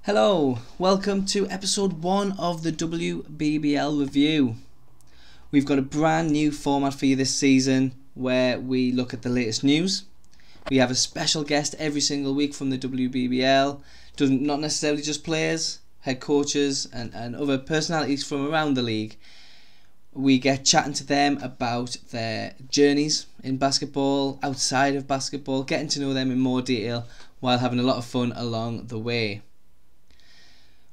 Hello, welcome to episode 1 of the WBBL review. We've got a brand new format for you this season where we look at the latest news. We have a special guest every single week from the WBBL, not necessarily just players, head coaches and other personalities from around the league. We get chatting to them about their journeys in basketball, outside of basketball, getting to know them in more detail while having a lot of fun along the way.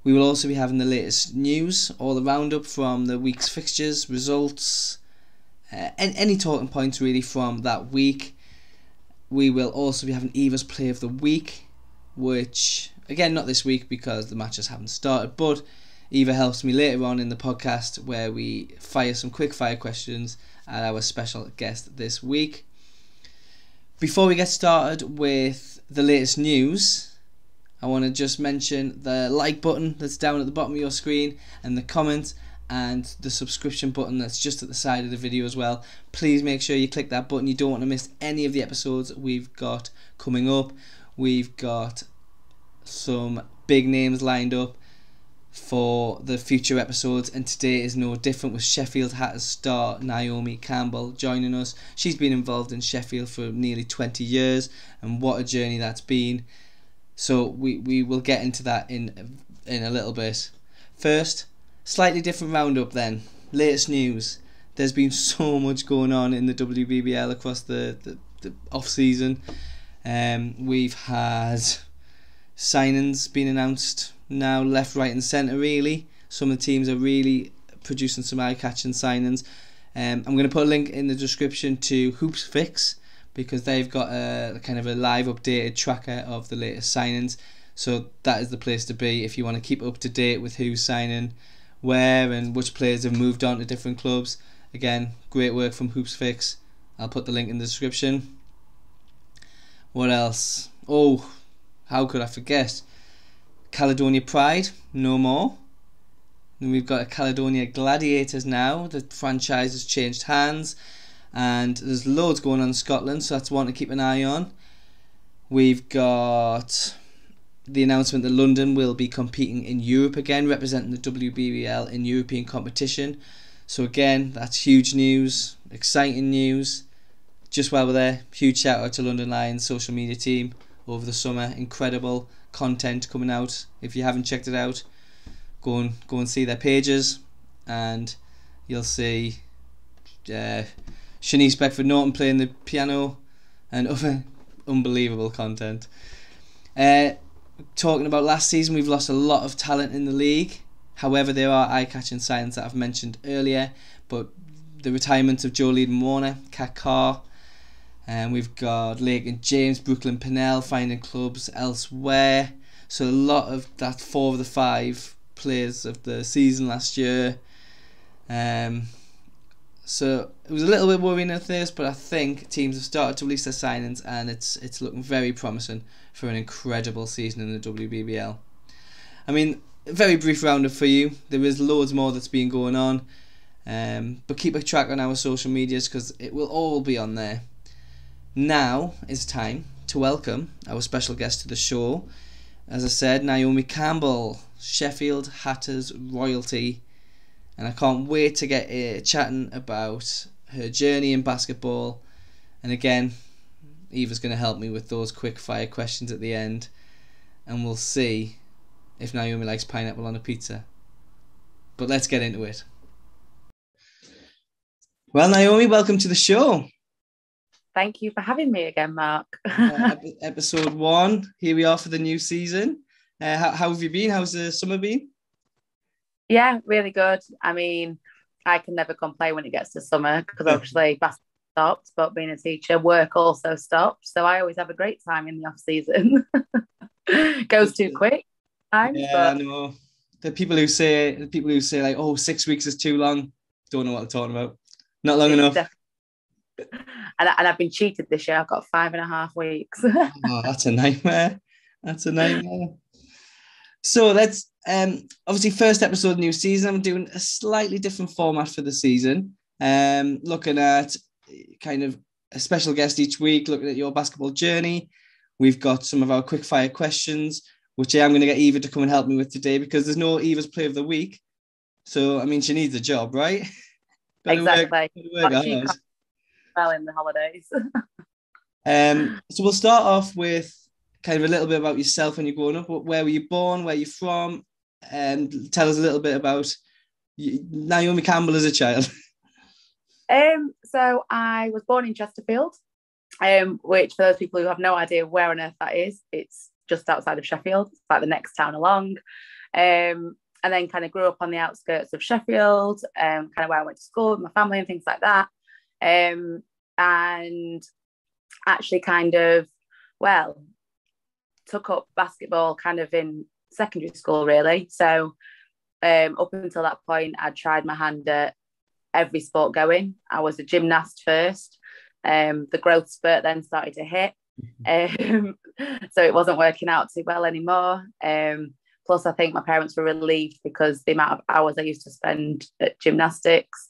We will also be having the latest news, all the roundup from the week's fixtures, results, and any talking points really from that week. We will also be having Eva's Play of the Week, which, again, not this week because the matches haven't started, but Eva helps me later on in the podcast where we fire some quick fire questions at our special guest this week. Before we get started with the latest news, I want to just mention the like button that's down at the bottom of your screen and the comment and the subscription button that's just at the side of the video as well. Please make sure you click that button. You don't want to miss any of the episodes we've got coming up. We've got some big names lined up for the future episodes, and today is no different with Sheffield Hatters star Naomi Campbell joining us. She's been involved in Sheffield for nearly 20 years and what a journey that's been. So we will get into that in a little bit. First, slightly different roundup then. Latest news. There's been so much going on in the WBBL across the off-season. We've had signings being announced now left, right and centre really. Some of the teams are really producing some eye-catching signings. I'm going to put a link in the description to Hoops Fix, because they've got a kind of a live updated tracker of the latest signings. So that is the place to be if you want to keep up to date with who's signing where and which players have moved on to different clubs. Again, great work from Hoops Fix. I'll put the link in the description. What else? Oh, how could I forget? Caledonia Pride, no more. And we've got a Caledonia Gladiators now. The franchise has changed hands. And there's loads going on in Scotland, so that's one to keep an eye on. We've got the announcement that London will be competing in Europe again, representing the WBBL in European competition. So again, that's huge news, exciting news. Just while we're there, huge shout out to London Lions social media team over the summer. Incredible content coming out. If you haven't checked it out, go and see their pages, and you'll see Shanice Beckford Norton playing the piano and other unbelievable content. Talking about last season, we've lost a lot of talent in the league. However, there are eye-catching signs that I've mentioned earlier, but the retirement of Jolene Warner, Kat Carr, and we've got Lake and James, Brooklyn Pennell finding clubs elsewhere. So a lot of that 4 of the 5 players of the season last year. So it was a little bit worrying at first, but I think teams have started to release their signings and it's looking very promising for an incredible season in the WBBL. I mean, a very brief roundup for you. There is loads more that's been going on, but keep a track on our social medias because it will all be on there. Now is time to welcome our special guest to the show. As I said, Naomi Campbell, Sheffield Hatters royalty. And I can't wait to get chatting about her journey in basketball. And again, Eva's going to help me with those quick fire questions at the end. And we'll see if Naomi likes pineapple on a pizza. But let's get into it. Well, Naomi, welcome to the show. Thank you for having me again, Mark. Episode 1. Here we are for the new season. How have you been? How's the summer been? Yeah, really good. I mean, I can never complain when it gets to summer because obviously basketball stops, but being a teacher, work also stops. So I always have a great time in the off season. Goes too quick. I know. The people who say like, oh, 6 weeks is too long, don't know what they're talking about. Not long enough. And I've been cheated this year. I've got 5.5 weeks. Oh, that's a nightmare. So that's obviously first episode new season. I'm doing a slightly different format for the season. Looking at kind of a special guest each week, looking at your basketball journey. We've got some of our quick fire questions, which I am going to get Eva to come and help me with today because there's no Eva's Play of the Week. So, I mean, she needs a job, right? Exactly. Work She can't well in the holidays. So we'll start off with kind of a little bit about yourself when you're growing up. Where were you born? Where are you from? And tell us a little bit about Naomi Campbell as a child. So I was born in Chesterfield, which for those people who have no idea where on earth that is, it's just outside of Sheffield. It's like the next town along. And then kind of grew up on the outskirts of Sheffield, kind of where I went to school with my family and things like that. And actually kind of, well, took up basketball kind of in secondary school, really. So up until that point, I'd tried my hand at every sport going. I was a gymnast first. The growth spurt then started to hit. So it wasn't working out too well anymore. Plus, I think my parents were relieved because the amount of hours I used to spend at gymnastics,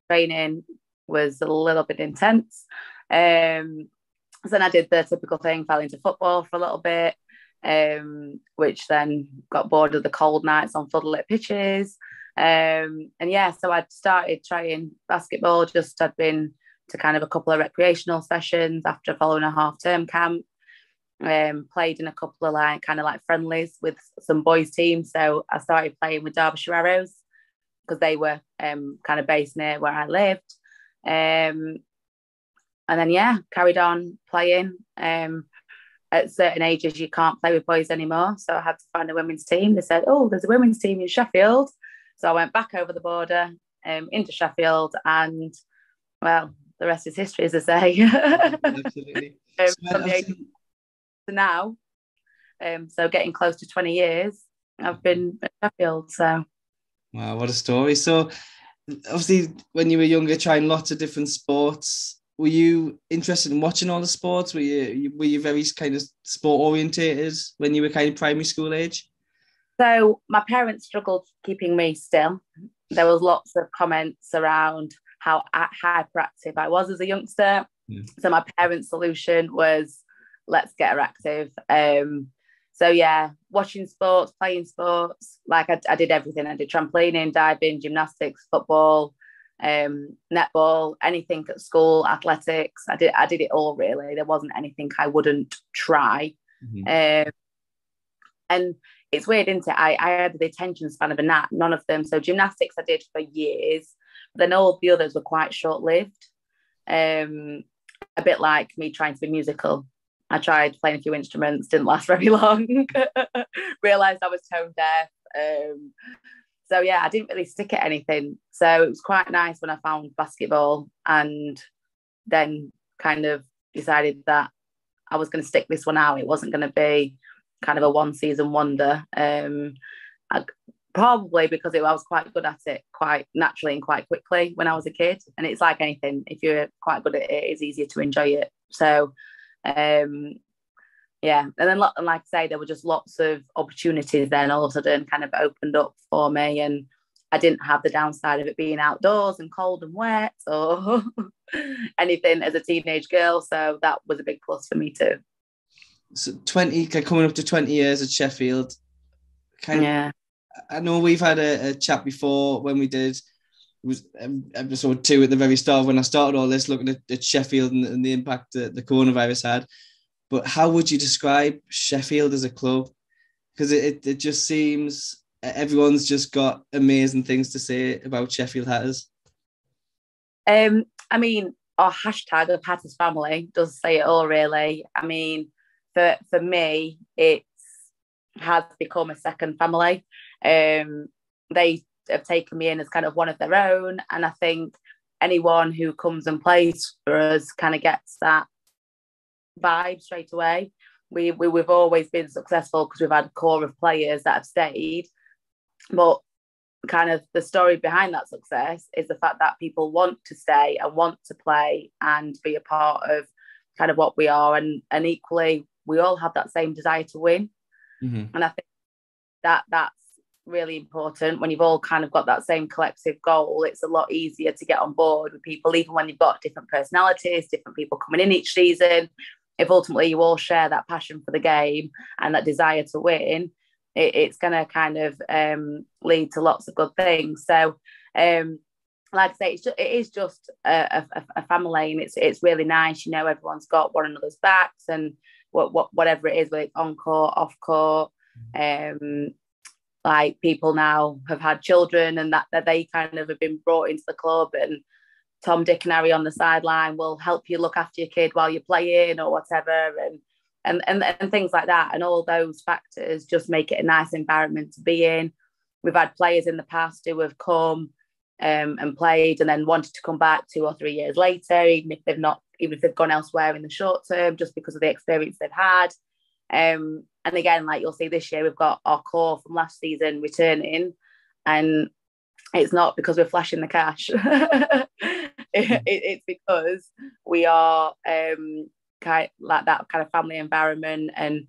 training was a little bit intense. So then I did the typical thing, fell into football for a little bit, which then got bored of the cold nights on floodlit pitches. And yeah, so I'd started trying basketball, I'd been to kind of a couple of recreational sessions after following a half-term camp. Played in a couple of kind of friendlies with some boys teams. So I started playing with Derbyshire Arrows because they were kind of based near where I lived. And then, yeah, carried on playing. At certain ages, you can't play with boys anymore. So I had to find a women's team. They said, oh, there's a women's team in Sheffield. So I went back over the border into Sheffield and, well, the rest is history, as I say. Absolutely. From the age to now, so getting close to 20 years, I've been at Sheffield. So, wow, what a story! So, obviously, when you were younger, trying lots of different sports, were you interested in watching all the sports? Were you very kind of sport orientated when you were kind of primary school age? So my parents struggled keeping me still. There was lots of comments around how hyperactive I was as a youngster. Yeah. So my parents' solution was, let's get her active. So yeah, watching sports, playing sports, I did everything. I did trampolining, diving, gymnastics, football, netball, anything at school, athletics. I did it all, really. There wasn't anything I wouldn't try. Mm-hmm. And it's weird, isn't it? I had the attention span of a gnat, none of them. So gymnastics I did for years, but then all the others were quite short-lived. A bit like me trying to be musical. I tried playing a few instruments, didn't last very long. Realised I was tone deaf. So yeah, I didn't really stick at anything. So it was quite nice when I found basketball and then kind of decided that I was going to stick this one out. It wasn't going to be kind of a one-season wonder. Probably because I was quite good at it quite naturally and quite quickly when I was a kid. And it's like anything, if you're quite good at it, it's easier to enjoy it. So yeah, and then like I say, there were just lots of opportunities then all of a sudden kind of opened up for me, and I didn't have the downside of it being outdoors and cold and wet or anything as a teenage girl, so that was a big plus for me too. So coming up to 20 years at Sheffield, yeah. I know we've had a chat before when we did, it was episode 2 at the very start when I started all this, looking at Sheffield and the impact that the coronavirus had. But how would you describe Sheffield as a club? Because it just seems everyone's just got amazing things to say about Sheffield Hatters. I mean, our hashtag of Hatters family does say it all, really. I mean, for me, it has become a second family. They have taken me in as kind of one of their own, and I think anyone who comes and plays for us kind of gets that vibe straight away. We've always been successful because we've had a core of players that have stayed, but kind of the story behind that success is the fact that people want to stay and want to play and be a part of kind of what we are, and equally we all have that same desire to win. Mm-hmm. And I think that's really important. When you've all kind of got that same collective goal, it's a lot easier to get on board with people, even when you've got different personalities, different people coming in each season. if ultimately you all share that passion for the game and that desire to win, it's going to kind of lead to lots of good things. So, like I say, it is just a family, and it's really nice. Everyone's got one another's backs, and whatever it is, whether it's on court, off court. Like, people now have had children, and that they kind of have been brought into the club, and Tom, Dick, and Harry on the sideline will help you look after your kid while you're playing or whatever, and things like that. And all those factors just make it a nice environment to be in. We've had players in the past who have come and played and then wanted to come back 2 or 3 years later, even if they've gone elsewhere in the short term, just because of the experience they've had. And again, like you'll see this year, we've got our core from last season returning, and it's not because we're flashing the cash. It's because we are like that kind of family environment, and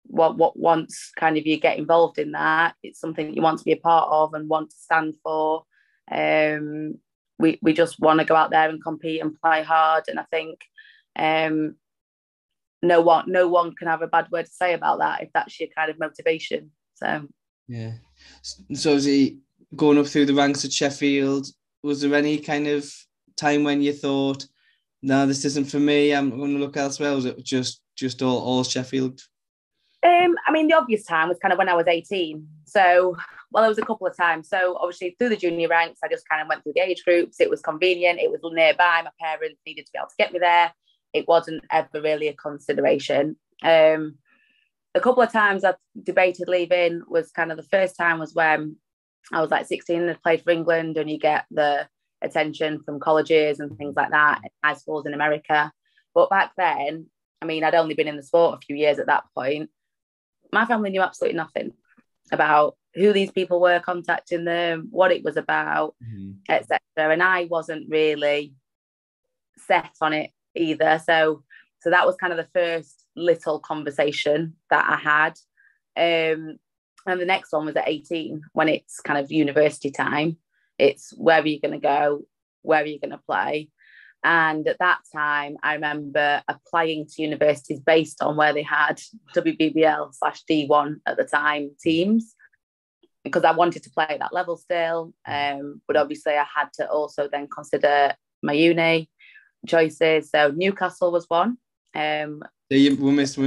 what once kind of you get involved in that, it's something you want to be a part of and want to stand for. We just want to go out there and compete and play hard, and I think no one can have a bad word to say about that if that's your kind of motivation. So yeah. So is he going up through the ranks at Sheffield? Was there any kind of time when you thought, no, this isn't for me, I'm going to look elsewhere? Was it just all Sheffield? I mean, the obvious time was kind of when I was 18. So, well, there was a couple of times. So obviously through the junior ranks, I just kind of went through the age groups. It was convenient. It was nearby. My parents needed to be able to get me there. It wasn't ever really a consideration. A couple of times I've debated leaving. Was kind of the first time was when I was like 16 and had played for England, and you get the attention from colleges and things like that, high schools in America. But back then, I mean, I'd only been in the sport a few years at that point. My family knew absolutely nothing about who these people were contacting them, what it was about, etc. And I wasn't really set on it either. So that was kind of the first little conversation that I had. And the next one was at 18, when it's kind of university time. It's where are you going to go? Where are you going to play? And at that time, I remember applying to universities based on where they had WBBL/D1 at the time teams, because I wanted to play at that level still. But obviously I had to also then consider my uni choices. So Newcastle was one. We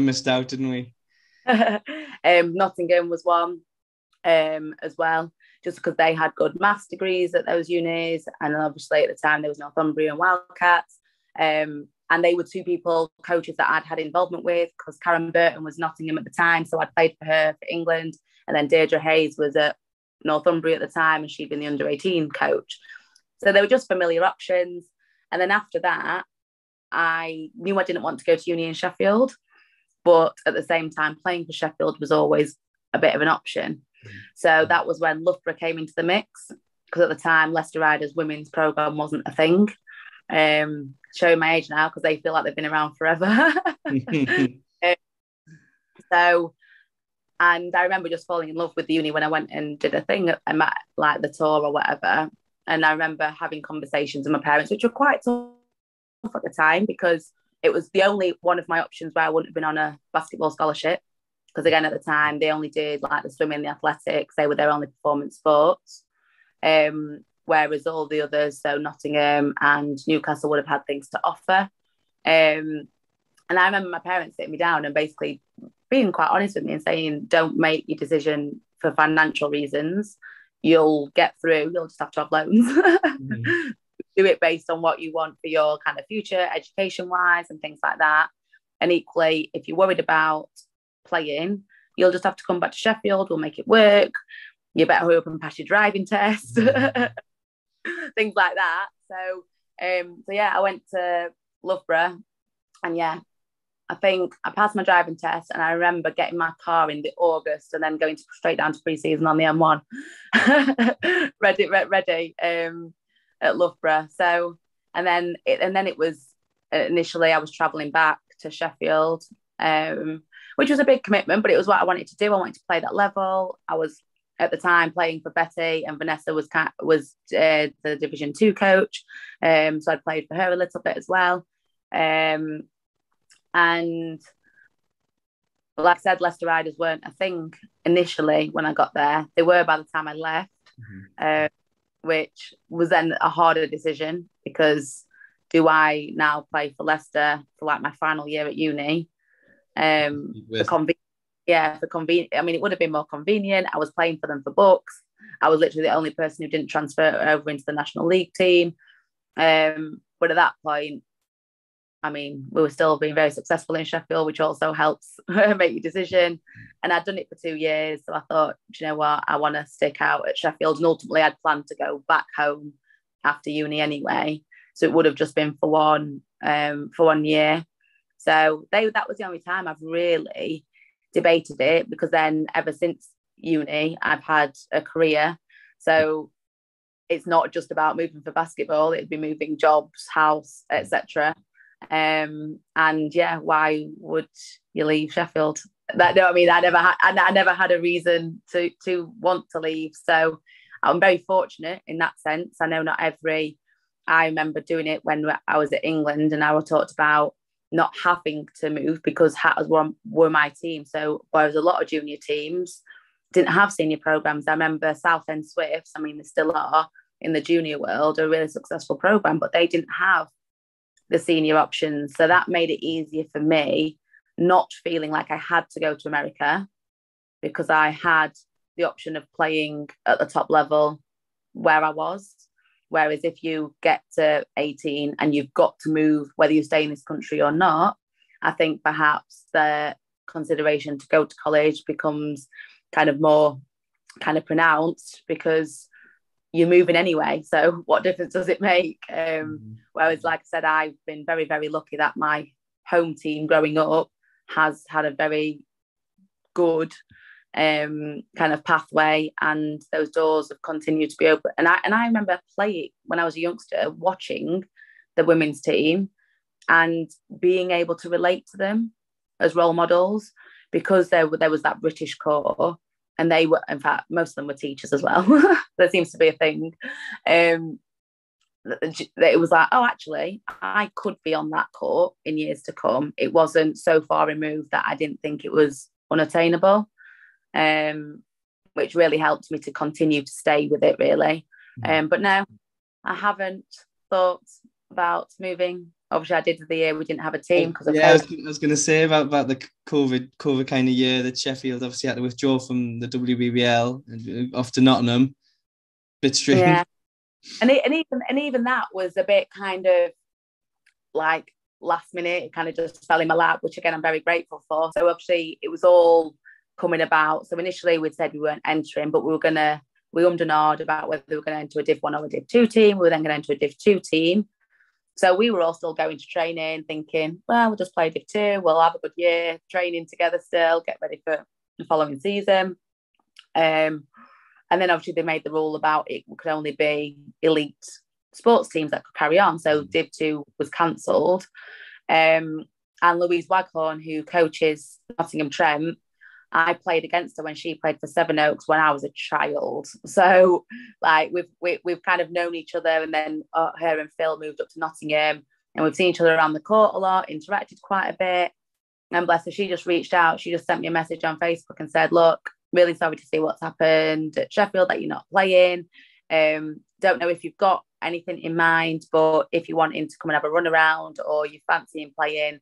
missed out, didn't we? Nottingham was one as well, just because they had good maths degrees at those unis. And obviously at the time there was Northumbria and Wildcats. And they were 2 coaches that I'd had involvement with, because Karen Burton was Nottingham at the time. So I'd played for her for England. And then Deirdre Hayes was at Northumbria at the time, and she'd been the under-18 coach. So they were just familiar options. And then after that, I knew I didn't want to go to uni in Sheffield, but at the same time, playing for Sheffield was always a bit of an option. So that was when Loughborough came into the mix, because at the time, Leicester Riders women's programme wasn't a thing. Showing my age now, because they feel like they've been around forever. And I remember just falling in love with the uni when I went and did a thing at like the tour or whatever. And I remember having conversations with my parents, which were quite tough at the time, because it was the only one of my options where I wouldn't have been on a basketball scholarship. Because again, at the time, they only did like the swimming, the athletics, they were their only performance sports. Whereas all the others, so Nottingham and Newcastle, would have had things to offer. And I remember my parents sitting me down and basically being quite honest with me and saying, don't make your decision for financial reasons. You'll get through, you'll just have to have loans. Do it based on what you want for your kind of future, education-wise and things like that. And equally, if you're worried about playing, you'll just have to come back to Sheffield, we'll make it work. You better hurry up and pass your driving test. Things like that. So yeah, I went to Loughborough, and yeah, I think I passed my driving test, and I remember getting my car in the August and then going straight down to pre-season on the M1. ready at Loughborough. So and then it was initially I was travelling back to Sheffield, which was a big commitment, but it was what I wanted to do. I wanted to play that level. I was at the time playing for Betty, and Vanessa was the Division 2 coach, so I played for her a little bit as well. And like I said, Leicester Riders weren't a thing initially when I got there. They were by the time I left, which was then a harder decision, because do I now play for Leicester for like my final year at uni? For convenience. Yeah, for convenient. I mean, it would have been more convenient. I was playing for them for books. I was literally the only person who didn't transfer over into the National League team. But at that point, I mean, we were still being very successful in Sheffield, which also helps make your decision. And I'd done it for 2 years. So I thought, do you know what? I want to stick out at Sheffield. And ultimately, I'd planned to go back home after uni anyway. So it would have just been for one year. So that was the only time I've really debated it, because then ever since uni, I've had a career. So it's not just about moving for basketball. It'd be moving jobs, house, etc. And yeah, why would you leave Sheffield? That, no, I mean, I never had a reason to want to leave. So I'm very fortunate in that sense. I know not every. I remember doing it when I was at England, and I was talked about not having to move because Hatters were my team. So whereas a lot of junior teams didn't have senior programs. I remember Southend Swifts, I mean, they still are in the junior world, a really successful program, but they didn't have the senior options. So that made it easier for me, not feeling like I had to go to America, because I had the option of playing at the top level where I was. Whereas if you get to 18 and you've got to move, whether you stay in this country or not, I think perhaps the consideration to go to college becomes kind of more kind of pronounced, because you're moving anyway. So what difference does it make? Whereas, like I said, I've been very, very lucky that my home team growing up has had a very good kind of pathway, and those doors have continued to be open. And I remember playing when I was a youngster, watching the women's team and being able to relate to them as role models, because there was that British core, and they were, in fact, most of them were teachers as well. There seems to be a thing. It was like, oh, actually, I could be on that court in years to come. It wasn't so far removed that I didn't think it was unattainable. Which really helped me to continue to stay with it, really. But no, I haven't thought about moving. Obviously, I did the year we didn't have a team because of COVID. I was going to say about the COVID kind of year that Sheffield obviously had to withdraw from the WBBL and off to Nottingham. Bit strange. Yeah, and even that was a bit kind of like last minute. It kind of just fell in my lap, which again I'm very grateful for. So obviously it was all coming about. So initially we'd said we weren't entering, but we ummed and ahed about whether we were going to enter a Div 1 or a Div 2 team. We were then going to enter a Div 2 team. So we were all still going to training, thinking, well, we'll just play Div 2, we'll have a good year, training together still, get ready for the following season. And then obviously they made the rule about it could only be elite sports teams that could carry on. So Div 2 was cancelled. And Louise Waghorn, who coaches Nottingham Trent, I played against her when she played for Sevenoaks when I was a child. So like we've kind of known each other, and then her and Phil moved up to Nottingham, and we've seen each other around the court a lot, interacted quite a bit. And bless her, she just reached out. She just sent me a message on Facebook and said, look, really sorry to see what's happened at Sheffield, that you're not playing. Don't know if you've got anything in mind, but if you want him to come and have a run around, or you fancy him playing,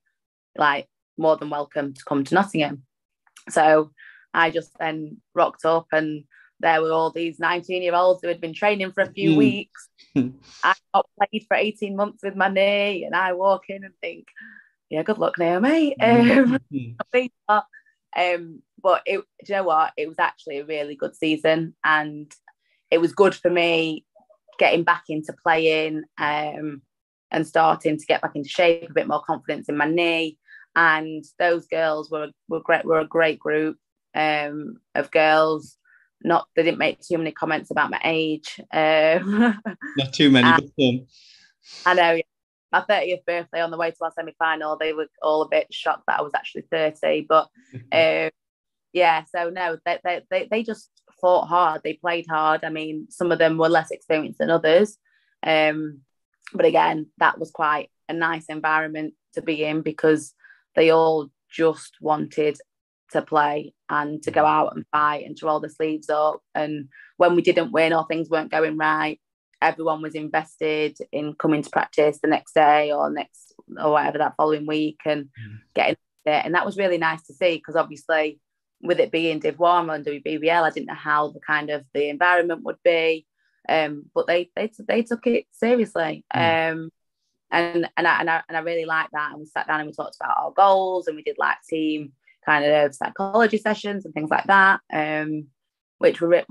like, more than welcome to come to Nottingham. So I just then rocked up, and there were all these 19-year-olds who had been training for a few weeks. I got played for 18 months with my knee, and I walk in and think, yeah, good luck, Naomi. But do you know what? It was actually a really good season, and it was good for me getting back into playing and starting to get back into shape, a bit more confidence in my knee. And those girls were a great group of girls. They didn't make too many comments about my age. Not too many, but some. I know. Yeah. My 30th birthday, on the way to our semi-final, they were all a bit shocked that I was actually 30. But yeah, so no, they just fought hard. They played hard. I mean, some of them were less experienced than others. But again, that was quite a nice environment to be in, because they all just wanted to play and to go out and fight and to roll the sleeves up. And when we didn't win or things weren't going right, everyone was invested in coming to practice the next day or whatever that following week and getting it. And that was really nice to see, because obviously with it being Div 1 and WBBL, I didn't know how the environment would be. But they took it seriously. And I really liked that. And we sat down and we talked about our goals, and we did like team kind of psychology sessions and things like that, which were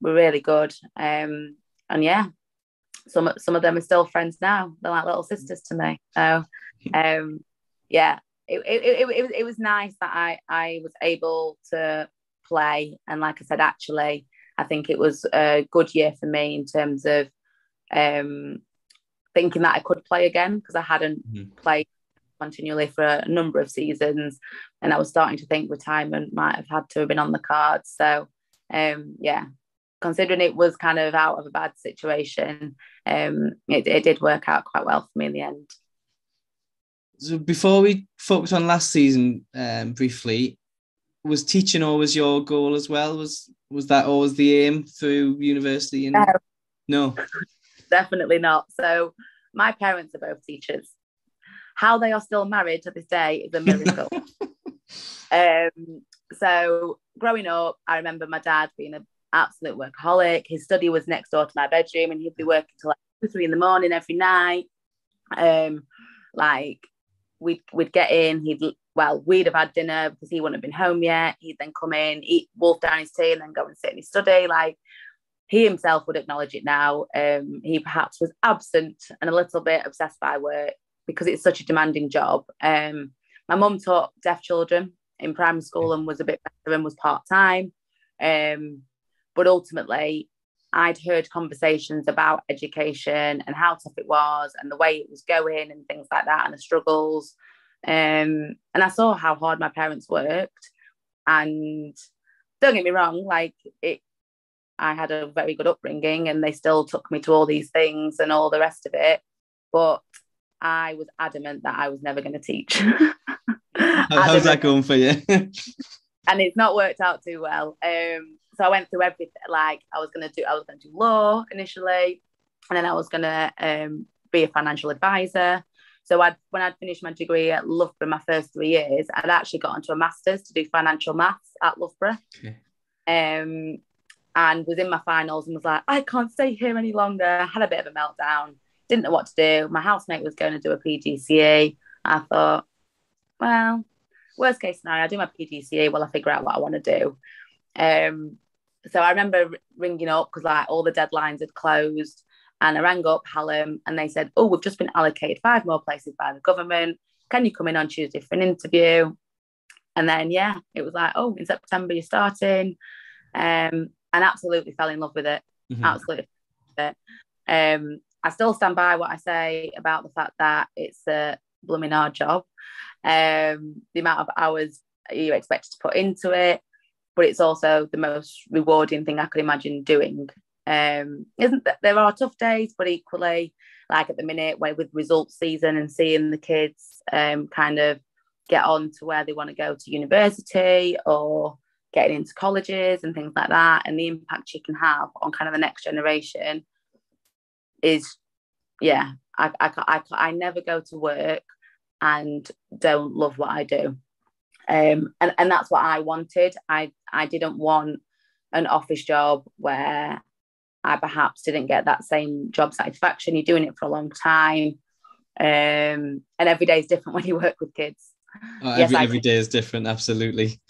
really good. And yeah, some of them are still friends now. They're like little sisters to me. So yeah, it was nice that I was able to play. And like I said, actually, I think it was a good year for me in terms of thinking that I could play again, because I hadn't played continually for a number of seasons, and I was starting to think retirement might have had to have been on the cards. So yeah, considering it was kind of out of a bad situation, it did work out quite well for me in the end. So before we focus on last season briefly, was teaching always your goal as well? Was that always the aim through university? And no, definitely not. So my parents are both teachers. How they are still married to this day is a miracle. So growing up, I remember my dad being an absolute workaholic. His study was next door to my bedroom, and he'd be working till like 2 or 3 in the morning every night. Like we'd get in, we'd have had dinner because he wouldn't have been home yet. He'd then come in, eat, wolf down his tea, and then go and sit in his study. Like, he himself would acknowledge it now. He perhaps was absent and a little bit obsessed by work because it's such a demanding job. My mum taught deaf children in primary school and was a bit better and was part-time. But ultimately, I'd heard conversations about education and how tough it was and the way it was going and things like that, and the struggles. And I saw how hard my parents worked. And don't get me wrong, I had a very good upbringing, and they still took me to all these things and all the rest of it. But I was adamant that I was never going to teach. How's that going for you? And it's not worked out too well. So I went through everything. Like, I was going to do law initially, and then I was going to be a financial advisor. So when I'd finished my degree at Loughborough, my first 3 years, I'd actually got onto a master's to do financial maths at Loughborough. Okay. And was in my finals and was like, I can't stay here any longer. I had a bit of a meltdown, didn't know what to do. My housemate was going to do a PGCE. I thought, well, worst case scenario, I do my PGCE while I figure out what I want to do. So I remember ringing up because all the deadlines had closed, and I rang up Hallam and they said, oh, we've just been allocated 5 more places by the government. Can you come in on Tuesday for an interview? And then, yeah, it was like, oh, in September you're starting. And absolutely fell in love with it. Mm-hmm. Absolutely fell in love with it. I still stand by what I say about the fact that it's a blooming hard job. The amount of hours you're expected to put into it, but it's also the most rewarding thing I could imagine doing. Isn't that there are tough days, but equally, like at the minute, with results season and seeing the kids kind of get on to where they want to go to university or getting into colleges and things like that, and the impact you can have on kind of the next generation is, yeah, I never go to work and don't love what I do. And that's what I wanted. I didn't want an office job where I perhaps didn't get that same job satisfaction. You're doing it for a long time. And every day is different when you work with kids. Oh, every day is different, absolutely.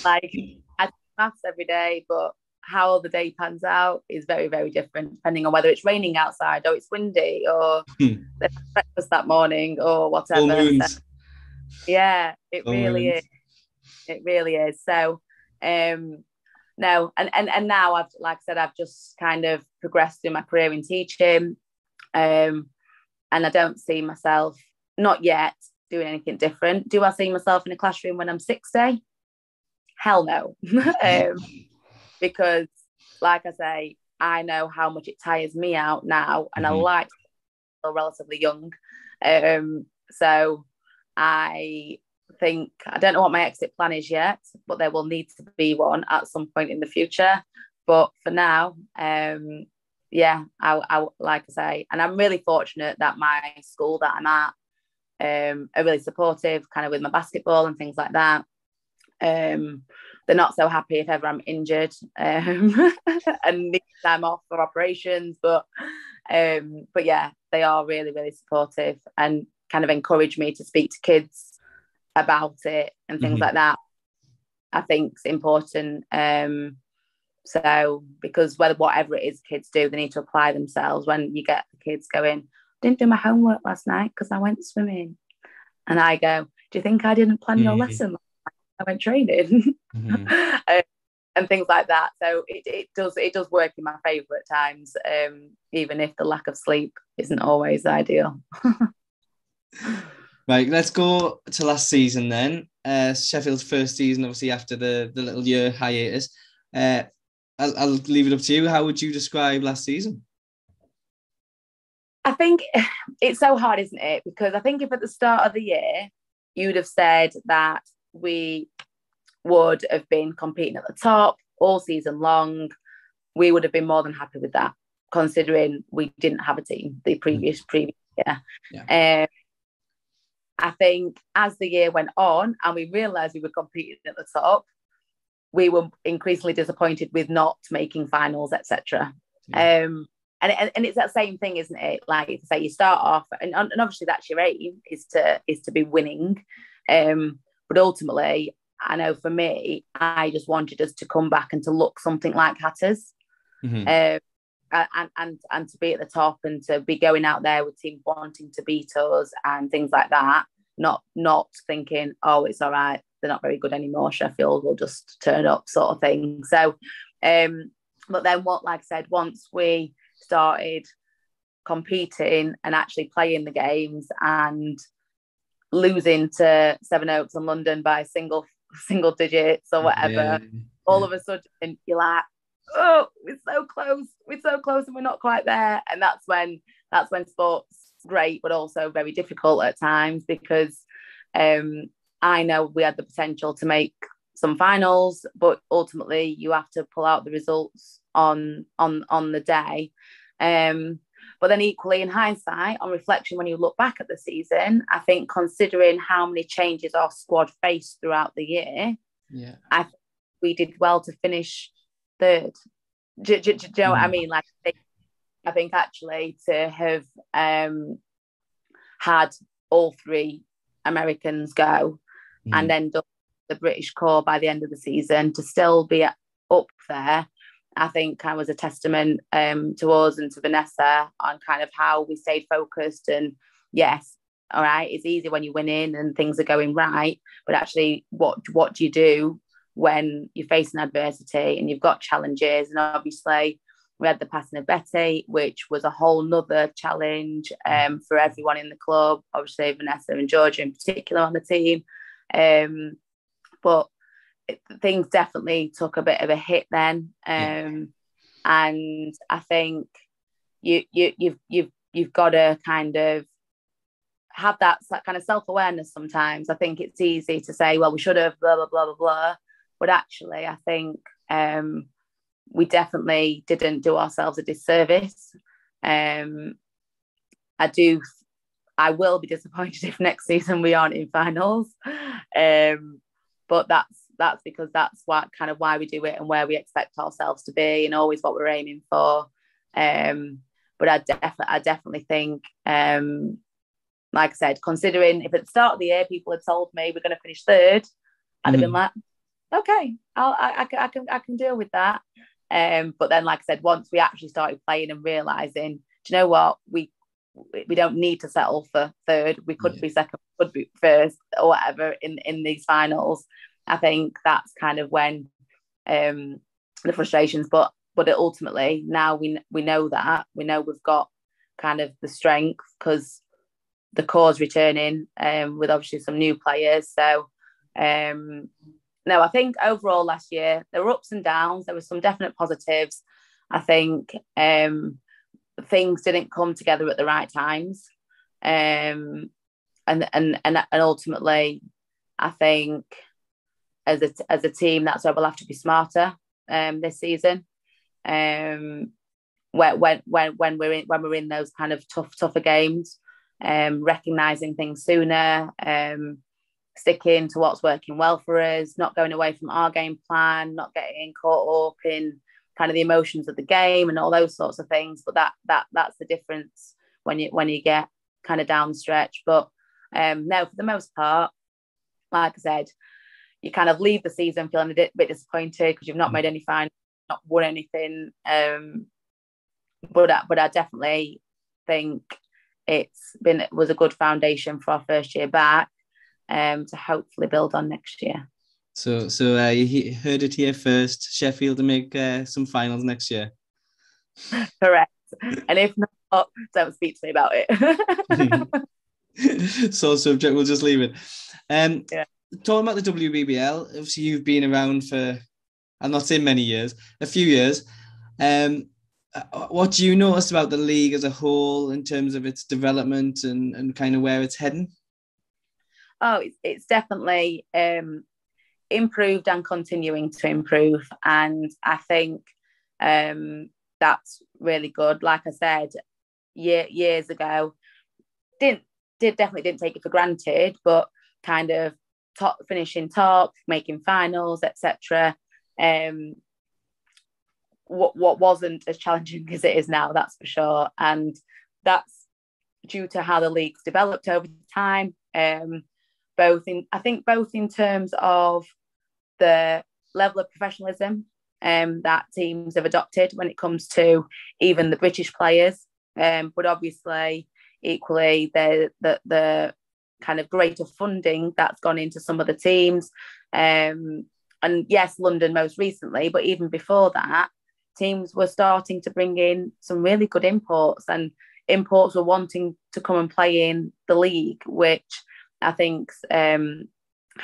Like, I do maths every day, but how the day pans out is very, very different, depending on whether it's raining outside or it's windy or there's breakfast that morning or whatever. So, yeah, it really is. It really is. So, no, and now I've, like I said, I've just kind of progressed through my career in teaching, and I don't see myself, not yet, doing anything different. Do I see myself in a classroom when I'm 60? Hell no. Because, like I say, I know how much it tires me out now, and I like to feel relatively young. So I I don't know what my exit plan is yet, but there will need to be one at some point in the future. But for now, yeah, I like I say, and I'm really fortunate that my school that I'm at are really supportive, kind of with my basketball and things like that. They're not so happy if ever I'm injured and need time off for operations, but yeah, they are really, really supportive and kind of encourage me to speak to kids about it and things like that. I think it's important. So because whatever it is kids do, they need to apply themselves. When you get the kids going, didn't do my homework last night because I went swimming, and I go, do you think I didn't plan your lesson? I went training. And things like that. So it does work in my favour at times, even if the lack of sleep isn't always ideal. Right, let's go to last season then. Sheffield's first season, obviously after the little year hiatus. I'll leave it up to you. How would you describe last season? I think it's so hard, isn't it? Because I think if at the start of the year you'd have said that we would have been competing at the top all season long, we would have been more than happy with that, considering we didn't have a team the previous year. Yeah. I think as the year went on and we realised we were competing at the top, we were increasingly disappointed with not making finals, etc. Yeah. And it's that same thing, isn't it? Like, say you start off, and obviously that's your aim, is to be winning. But ultimately, I know for me, I just wanted us to come back and to look something like Hatters, and to be at the top and to be going out there with teams wanting to beat us and things like that. Not thinking, oh, it's all right, they're not very good anymore, Sheffield will just turn up, sort of thing. So, but then like I said, once we started competing and actually playing the games and losing to Sevenoaks and London by single digits or whatever, all of a sudden you're like, oh, we're so close and we're not quite there. And that's when sport's great but also very difficult at times, because I know we had the potential to make some finals, but ultimately you have to pull out the results on the day. But then equally, in hindsight, on reflection, when you look back at the season, I think considering how many changes our squad faced throughout the year, I think we did well to finish third. Do you know what I mean? Like, I think actually to have had all three Americans go and end up the British core by the end of the season, to still be up there, I think kind of was a testament to us and to Vanessa on kind of how we stayed focused. And yes, all right, it's easy when you're winning and things are going right, but actually what do you do when you're facing adversity and you've got challenges? And obviously we had the passing of Betty, which was a whole nother challenge for everyone in the club, obviously Vanessa and Georgia in particular on the team. But things definitely took a bit of a hit then. And I think you've got to kind of have that kind of self-awareness sometimes. I think it's easy to say, well, we should have blah, blah, blah, blah, blah. But actually, I think we definitely didn't do ourselves a disservice. I will be disappointed if next season we aren't in finals. But that's because that's why we do it and where we expect ourselves to be and always what we're aiming for. But I definitely think, like I said, considering if at the start of the year people had told me we're going to finish third, I'd have been like, okay, I can deal with that. But then, like I said, once we actually started playing and realising, do you know what, we don't need to settle for third. We could be second, could be first, or whatever in these finals. I think that's kind of when the frustrations. But ultimately, now we know that we've got kind of the strength, because the core's returning with obviously some new players. So no, I think overall last year there were ups and downs. There were some definite positives. I think things didn't come together at the right times, and ultimately I think as a team, that's where we'll have to be smarter this season. When we're in those kind of tougher games, recognizing things sooner, sticking to what's working well for us, not going away from our game plan, not getting caught up in kind of the emotions of the game and all those sorts of things. But that's the difference when you get kind of down the stretch. But no, for the most part, like I said, you kind of leave the season feeling a bit disappointed because you've not made any finals, not won anything. But I definitely think it was a good foundation for our first year back, to hopefully build on next year. So you heard it here first. Sheffield to make some finals next year. Correct. And if not, don't speak to me about it. So subject, we'll just leave it. Yeah. Talking about the WBBL, obviously you've been around for, I'm not saying many years, a few years. What do you notice about the league as a whole in terms of its development and kind of where it's heading? Oh, it's definitely improved and continuing to improve. And I think that's really good. Like I said, years ago, definitely didn't take it for granted, but kind of finishing top, making finals, etc. What wasn't as challenging as it is now, that's for sure. And that's due to how the league's developed over time. Both in terms of the level of professionalism that teams have adopted when it comes to even the British players, but obviously equally the kind of greater funding that's gone into some of the teams, and yes, London most recently, but even before that, teams were starting to bring in some really good imports, and imports were wanting to come and play in the league, which I think's kind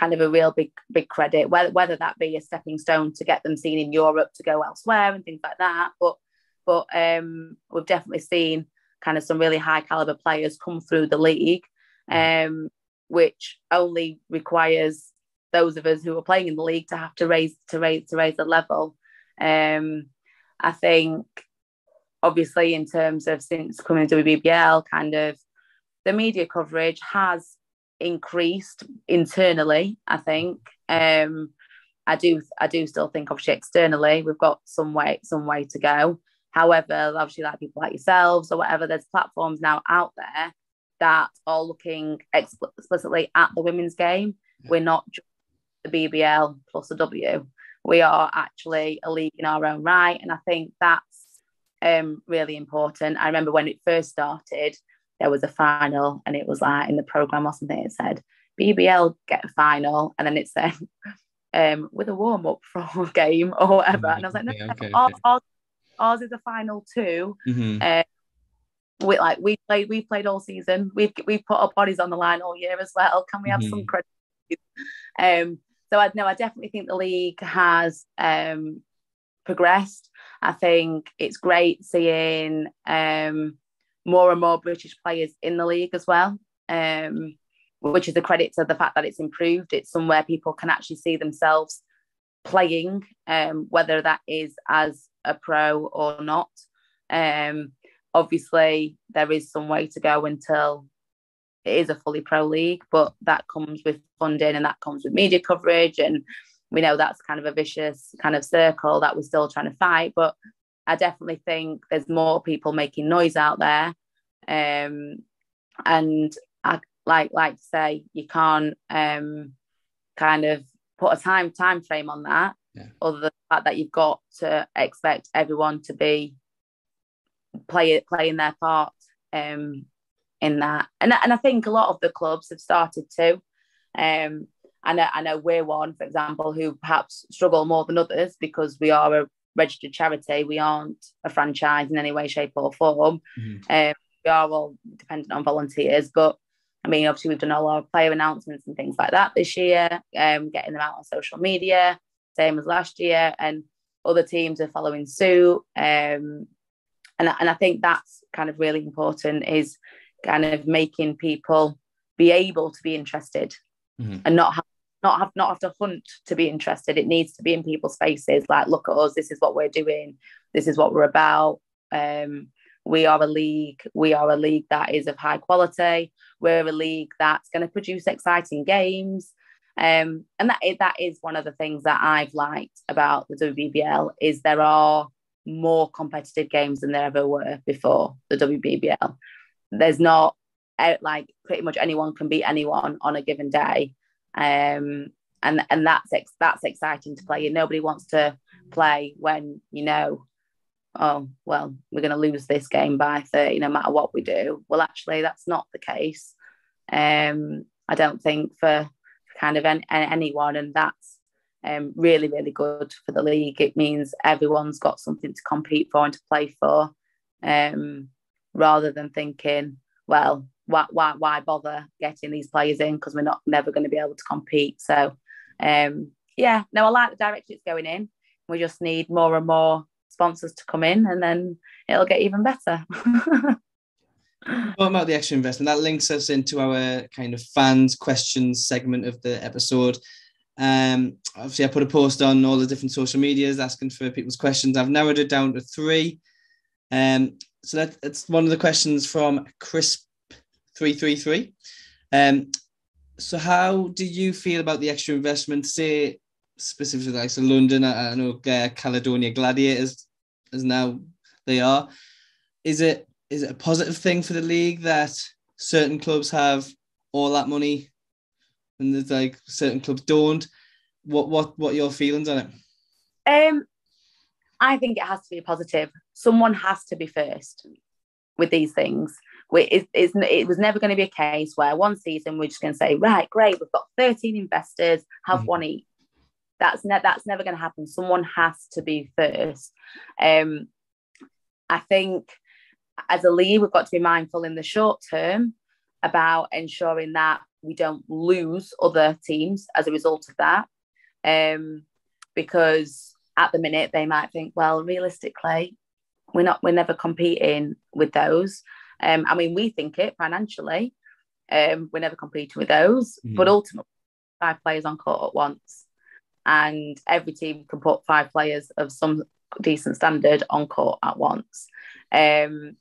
of a real big credit, whether that be a stepping stone to get them seen in Europe to go elsewhere and things like that. But we've definitely seen kind of some really high caliber players come through the league, which only requires those of us who are playing in the league to have to raise the level. I think obviously in terms of since coming to WBBL, kind of the media coverage has increased internally. I think I do still think obviously externally we've got some way to go. However, obviously like people like yourselves or whatever, there's platforms now out there that are looking explicitly at the women's game. We're not just the BBL plus a W. We are actually a league in our own right, and I think that's really important. I remember when it first started, there was a final, and it was like in the programme or something, it said BBL get a final, and then it said with a warm-up for a game or whatever. And I was like, no, okay. Ours is a final too. Mm-hmm. We played all season. We've put our bodies on the line all year as well. Can we have some credit? So I definitely think the league has progressed. I think it's great seeing more and more British players in the league as well, which is a credit to the fact that it's improved. It's somewhere people can actually see themselves playing, whether that is as a pro or not. Obviously, there is some way to go until it is a fully pro league, but that comes with funding and that comes with media coverage, and we know that's kind of a vicious kind of circle that we're still trying to fight. But I definitely think there's more people making noise out there, and I like to say you can't kind of put a time frame on that, other than the fact that you've got to expect everyone to be playing their part in that, and I think a lot of the clubs have started to. I know we're one, for example, who perhaps struggle more than others because we are a registered charity. We aren't a franchise in any way, shape, or form. Mm-hmm. We are all dependent on volunteers, but I mean, obviously, we've done all our player announcements and things like that this year, getting them out on social media, same as last year, and other teams are following suit. And I think that's kind of really important, is kind of making people be able to be interested, mm-hmm. and not have not have to hunt to be interested. It needs to be in people's faces. Like, look at us. This is what we're doing. This is what we're about. We are a league. We are a league that is of high quality. We're a league that's going to produce exciting games. And that is one of the things that I've liked about the WBBL is there are more competitive games than there ever were before the WBBL. There's not like pretty much anyone can beat anyone on a given day. And that's exciting to play. And nobody wants to play when, you know, oh, well, we're going to lose this game by 30 no matter what we do. Well, actually, that's not the case. I don't think for kind of anyone, and that's really, really good for the league. It means everyone's got something to compete for and to play for, rather than thinking, well, why bother getting these players in because we're never going to be able to compete. So, I like the direction it's going in. We just need more and more sponsors to come in, and then it'll get even better. What about the extra investment? That links us into our kind of fans questions segment of the episode. Obviously, I put a post on all the different social medias asking for people's questions. I've narrowed it down to 3. So that's one of the questions from Krisppp333. So how do you feel about the extra investment, say, specifically like London? I know Caledonia Gladiators, as now they are. Is it a positive thing for the league that certain clubs have all that money and there's like certain clubs don't? What are your feelings on it? I think it has to be a positive. Someone has to be first with these things. It was never going to be a case where one season we're just going to say, right, great, we've got 13 investors, have one each. That's never going to happen. Someone has to be first. I think as a league, we've got to be mindful in the short term about ensuring that we don't lose other teams as a result of that. Because at the minute they might think, well, realistically, we're never competing with those. I mean, we think it financially. We're never competing with those, but ultimately 5 players on court at once. And every team can put 5 players of some decent standard on court at once. I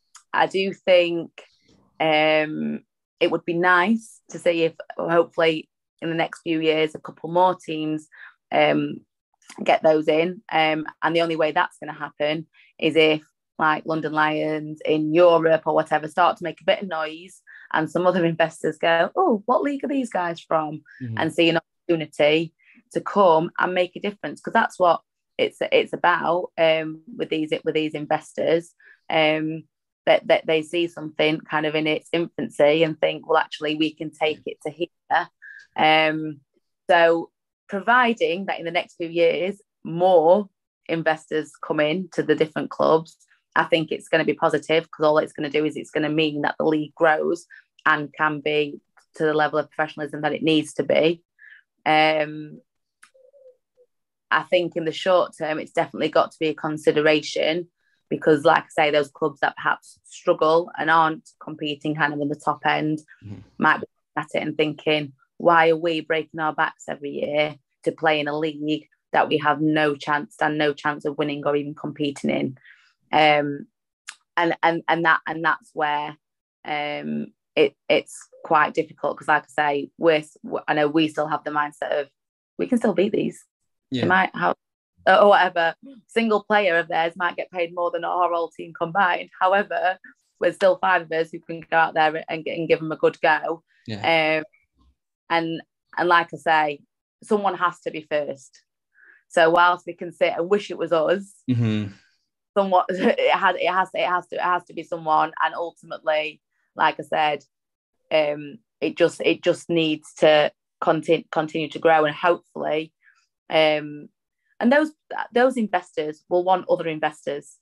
do think it would be nice to see if hopefully in the next few years a couple more teams get those in. And the only way that's going to happen is if like London Lions in Europe or whatever start to make a bit of noise and some other investors go, oh, what league are these guys from? And see an opportunity to come and make a difference, because that's what it's about with these investors. That they see something kind of in its infancy and think, well, actually, we can take it to here. So providing that in the next few years, more investors come in to the different clubs, I think it's going to be positive, because all it's going to do is it's going to mean that the league grows and can be to the level of professionalism that it needs to be. I think in the short term, it's definitely got to be a consideration, because like I say, those clubs that perhaps struggle and aren't competing kind of in the top end might be at it and thinking, why are we breaking our backs every year to play in a league that we have no chance of winning or even competing in? And that's where it's quite difficult, because like I say, I know we still have the mindset of we can still beat these. They might have, or whatever, single player of theirs might get paid more than our whole team combined. However, we're still 5 of us who can go out there and give them a good go. And like I say, someone has to be first. So whilst we can sit and wish it was us, somewhat it has to be someone. And ultimately, like I said, it just needs to continue to grow, and hopefully. And those investors will want other investors,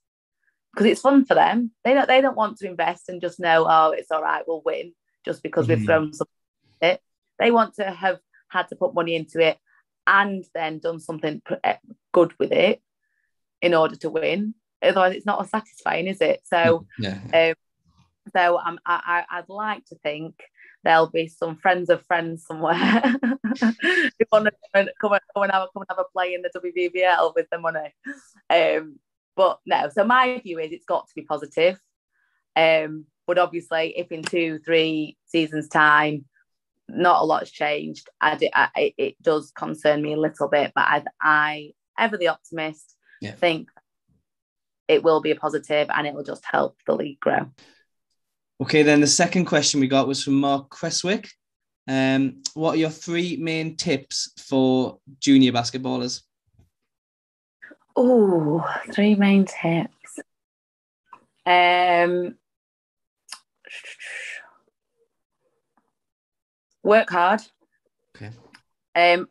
because it's fun for them. They don't want to invest and just know, oh, it's all right, we'll win just because we've thrown something at it. They want to have had to put money into it and then done something good with it in order to win. Otherwise, it's not as satisfying, is it? So, so I'd like to think there'll be some friends of friends somewhere who want to come and have a play in the WBBL with the money. But no, so my view is it's got to be positive. But obviously, if in 2-3 seasons' time, not a lot's changed, it does concern me a little bit. But I ever the optimist, think it will be a positive and it will just help the league grow. Okay, then the second question we got was from Mark Creswick. What are your 3 main tips for junior basketballers? Oh, 3 main tips. Work hard. Okay.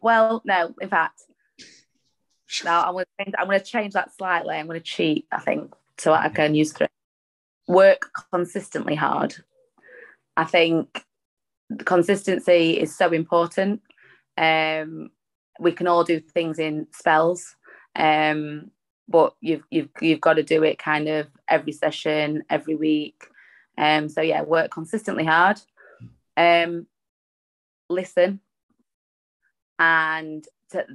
Well, no, in fact, now I'm going to change that slightly. I'm going to cheat, I think, so I can use 3. Work consistently hard. I think consistency is so important. We can all do things in spells, but you've got to do it kind of every session, every week. So yeah, work consistently hard. Listen, and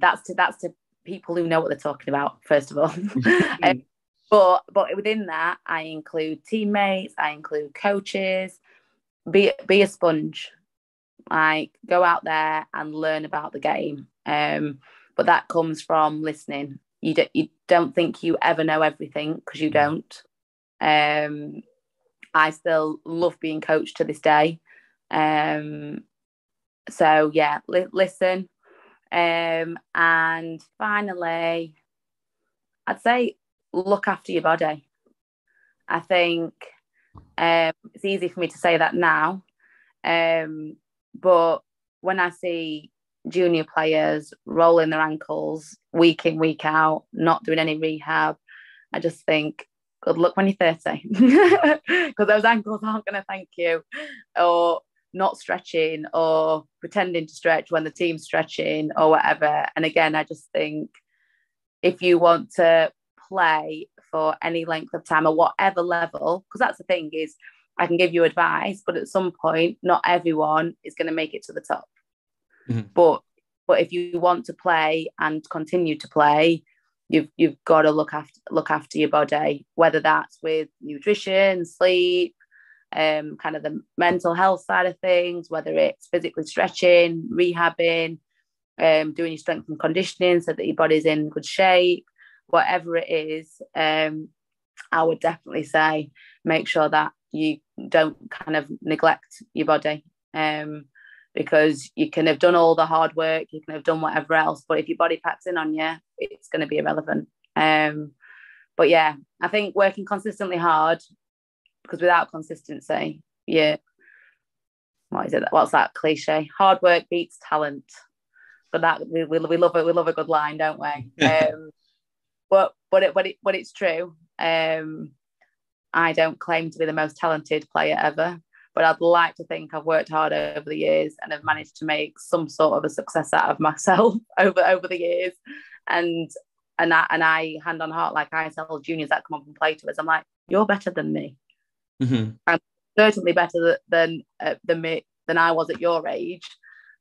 that's to people who know what they're talking about, first of all. But within that, I include teammates, I include coaches. Be a sponge, like go out there and learn about the game. But that comes from listening. You don't think you ever know everything, because you don't. I still love being coached to this day. So yeah, listen. And finally, I'd say look after your body. I think it's easy for me to say that now, but when I see junior players rolling their ankles week in, week out, not doing any rehab, I just think, good luck when you're 30, because those ankles aren't going to thank you. Or not stretching, or pretending to stretch when the team's stretching, or whatever. And again, I just think if you want to play for any length of time, or whatever level, because that's the thing, is I can give you advice, but at some point not everyone is going to make it to the top. But if you want to play and continue to play, you've got to look after your body, whether that's with nutrition, sleep, kind of the mental health side of things, whether it's physically stretching, rehabbing, doing your strength and conditioning so that your body's in good shape. Whatever it is, I would definitely say make sure that you don't kind of neglect your body, because you can have done all the hard work, you can have done whatever else, but if your body packs in on you, it's going to be irrelevant. But yeah, I think working consistently hard, because without consistency, what's that cliche? Hard work beats talent. But that we love it. We love a good line, don't we? But it's true. I don't claim to be the most talented player ever, but I'd like to think I've worked hard over the years and have managed to make some sort of a success out of myself over the years. And I, hand on heart, like I tell juniors that come up and play to us, I'm like, you're better than me. I'm certainly better than I was at your age,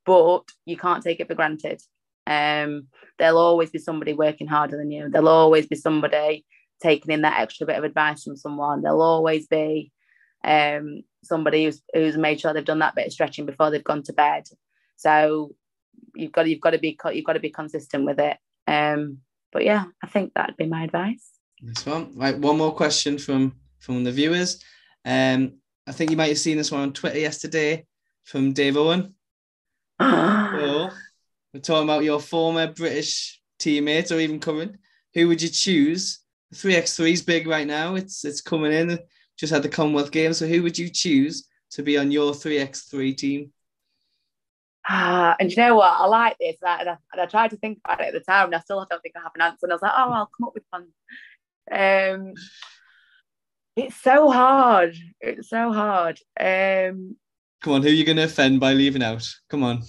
but you can't take it for granted. There'll always be somebody working harder than you. There'll always be somebody taking in that extra bit of advice from someone. There'll always be somebody who's made sure they've done that bit of stretching before they've gone to bed. So you've got to be consistent with it. But yeah, I think that'd be my advice. This one, right? One more question from the viewers. I think you might have seen this one on Twitter yesterday from Dave Owen. So, we're talking about your former British teammates, or even current. Who would you choose? 3x3 is big right now. It's coming in. Just had the Commonwealth Games. So who would you choose to be on your 3x3 team? And you know what? I like this. And I tried to think about it at the time, and I still don't think I have an answer. And I was like, oh, I'll come up with one. It's so hard. Come on, who are you going to offend by leaving out? Come on.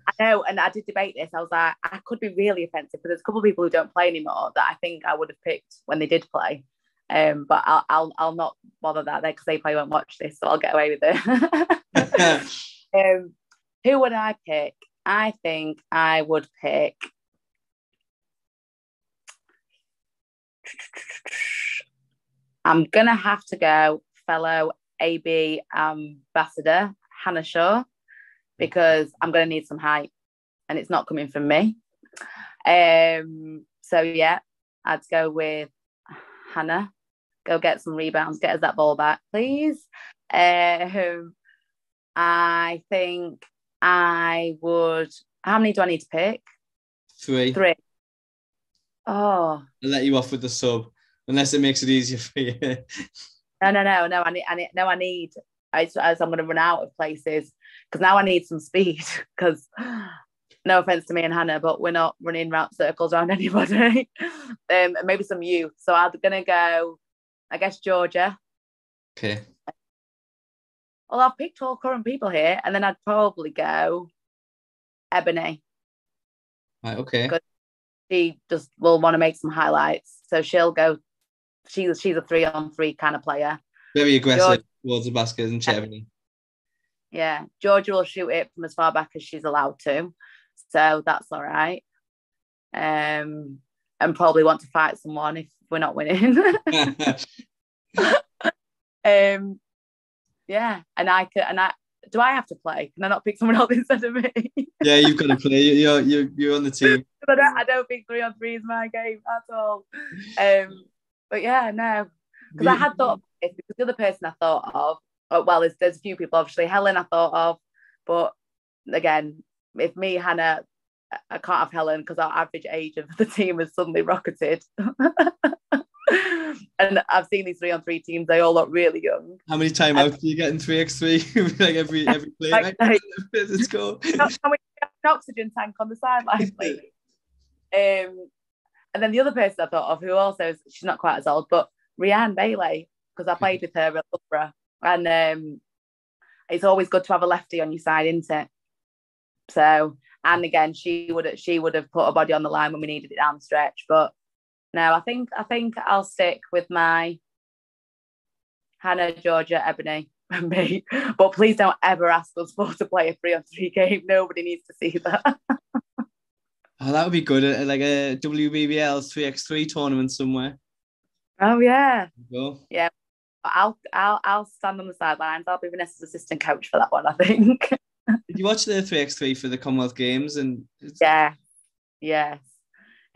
I know, and I did debate this. I was like, I could be really offensive, but there's a couple of people who don't play anymore that I think I would have picked when they did play. But I'll not bother that there because they probably won't watch this, so I'll get away with it. Who would I pick? I think I would pick. I'm gonna have to go fellow AB ambassador Hannah Shaw, because I'm gonna need some hype, and it's not coming from me. So yeah, I'd go with Hannah. Go get some rebounds, get us that ball back, please. I think I would. How many do I need to pick? 3. 3. Oh. I'll let you off with the sub, unless it makes it easier for you. No. I need. As I'm going to run out of places, because now I need some speed. Because no offense to me and Hannah, but we're not running round circles around anybody. Maybe some youth. So I'm going to go, I guess, Georgia. Okay. Well, I've picked all current people here, and then I'd probably go Ebony. Right, okay. She just will want to make some highlights, so she'll go. She's a 3-on-3 kind of player. Very aggressive towards the basket, isn't she, Ebony? Yeah, Georgia will shoot it from as far back as she's allowed to, so that's all right. And probably want to fight someone if we're not winning. Yeah, and do I have to play? Can I not pick someone else instead of me? Yeah, you've got to play. You're on the team. I don't think 3-on-3 is my game at all. But yeah, no, because I had thought of this, because the other person I thought of, well, there's a few people, obviously. Helen I thought of, but again, if me, Hannah, I can't have Helen because our average age of the team has suddenly rocketed. And I've seen these 3-on-3 teams, they all look really young. How many timeouts do you get in 3x3? Like every play? Like, let's go. Can we get an oxygen tank on the sideline, please? And then the other person I thought of, who also is, she's not quite as old, but Rianne Bailey, because I played with her at Loughborough, and it's always good to have a lefty on your side, isn't it? So, and again, she would have put her body on the line when we needed it down the stretch. But no, I think I'll stick with my Hannah, Georgia, Ebony, and me. But please don't ever ask us to play a 3-on-3 game. Nobody needs to see that. Oh, that would be good. Like a WBBL 3x3 tournament somewhere. Oh yeah. Go. Yeah. I'll stand on the sidelines. I'll be Vanessa's assistant coach for that one, I think. Did you watch the 3x3 for the Commonwealth Games? Yeah. Yes.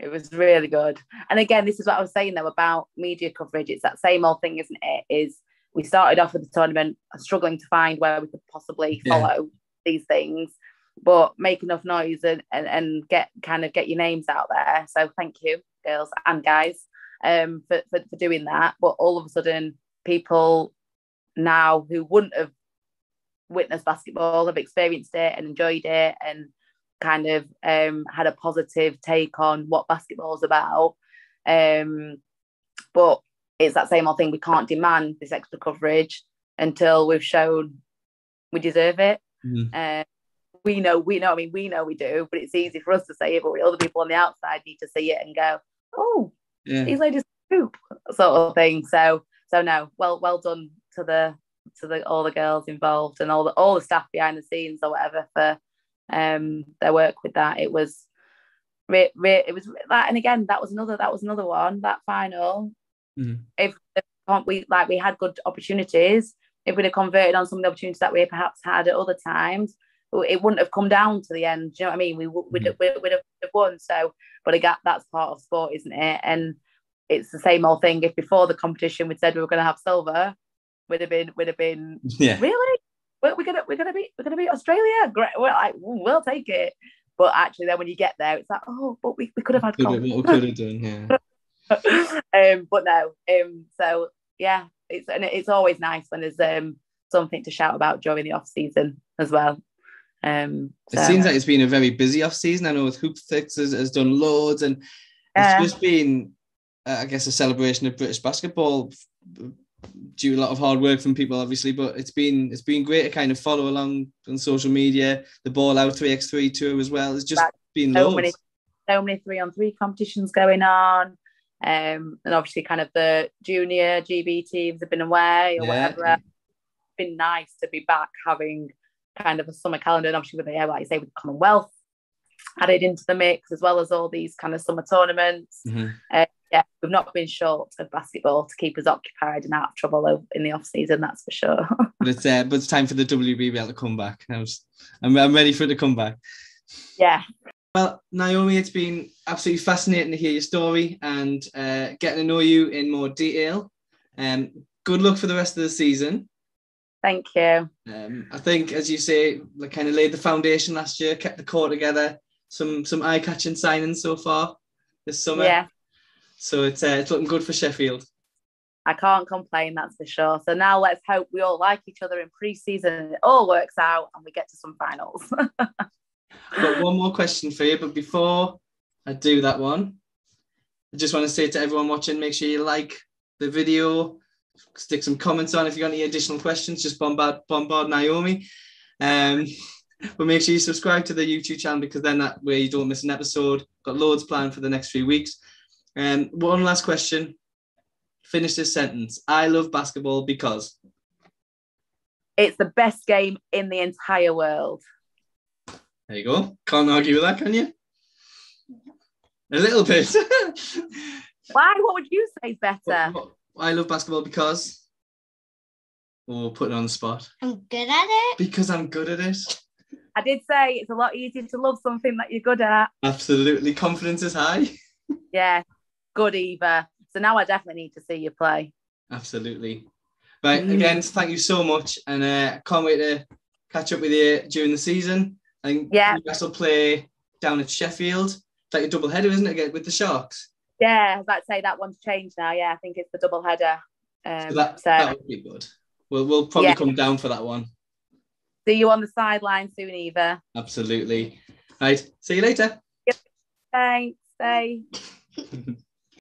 It was really good. And again, this is what I was saying though about media coverage. It's that same old thing, isn't it? Is we started off with the tournament struggling to find where we could possibly follow these things, but make enough noise and get your names out there. So thank you, girls and guys, for doing that. But all of a sudden, people now who wouldn't have witnessed basketball have experienced it and enjoyed it and kind of had a positive take on what basketball is about. But it's that same old thing. We can't demand this extra coverage until we've shown we deserve it. Mm-hmm. We know we do, but it's easy for us to say it, but other people on the outside need to see it and go, oh, these ladies poop, sort of thing. So no, well done to the all the girls involved and all the staff behind the scenes or whatever for their work with that. It was it was that, and again, that was another one, that final. Mm-hmm. If we had good opportunities, if we'd have converted on some of the opportunities that we perhaps had at other times, it wouldn't have come down to the end. Do you know what I mean? We'd have won. So, but again, that's part of sport, isn't it? And it's the same old thing. If before the competition we'd said we were going to have silver, we'd have been really. We're gonna beat Australia. Great. We're like, we'll take it. But actually, then when you get there, it's like, oh, but we could have had gold. We could have done, yeah. But no. So yeah, it's always nice when there's something to shout about during the off season as well. It seems like it's been a very busy off season. I know with Hoop Fix has done loads, and it's just been, I guess, a celebration of British basketball due to a lot of hard work from people, obviously. But it's been great to kind of follow along on social media. The Ball Out 3x3 tour as well. It's just been loads. So many 3-on-3 competitions going on. And obviously kind of the junior GB teams have been away or whatever. It's been nice to be back having kind of a summer calendar, and obviously with the, like you say, with Commonwealth added into the mix, as well as all these kind of summer tournaments. Yeah, we've not been short of basketball to keep us occupied and out of trouble in the off season, that's for sure. But it's time for the WBBL to come back. I'm ready for it to come back. Yeah. Well, Naomi, it's been absolutely fascinating to hear your story and getting to know you in more detail. Good luck for the rest of the season. Thank you. I think, as you say, like kind of laid the foundation last year, kept the core together. Some eye-catching signings so far this summer. Yeah. So it's looking good for Sheffield. I can't complain, that's for sure. So now let's hope we all like each other in pre-season and it all works out and we get to some finals. I've got one more question for you, but before I do that one, I just want to say to everyone watching, make sure you like the video, stick some comments on. If you've got any additional questions, just bombard Naomi. But make sure you subscribe to the YouTube channel, because then that way you don't miss an episode. Got loads planned for the next few weeks. One last question. Finish this sentence. I love basketball because... It's the best game in the entire world. There you go. Can't argue with that, can you? A little bit. Why? What would you say is better? I love basketball because... Oh, put it on the spot. I'm good at it. Because I'm good at it. I did say it's a lot easier to love something that you're good at. Absolutely. Confidence is high. Yeah. Good, Eva. So now I definitely need to see you play. Absolutely. Right, again, thank you so much. And can't wait to catch up with you during the season. I think you guys will play down at Sheffield. It's like a double header, isn't it, again, with the Sharks? Yeah, I was about to say that one's changed now. Yeah, I think it's the double header. So that would be good. We'll probably come down for that one. See you on the sideline soon, Eva. Absolutely. Right, see you later. Thanks. Bye.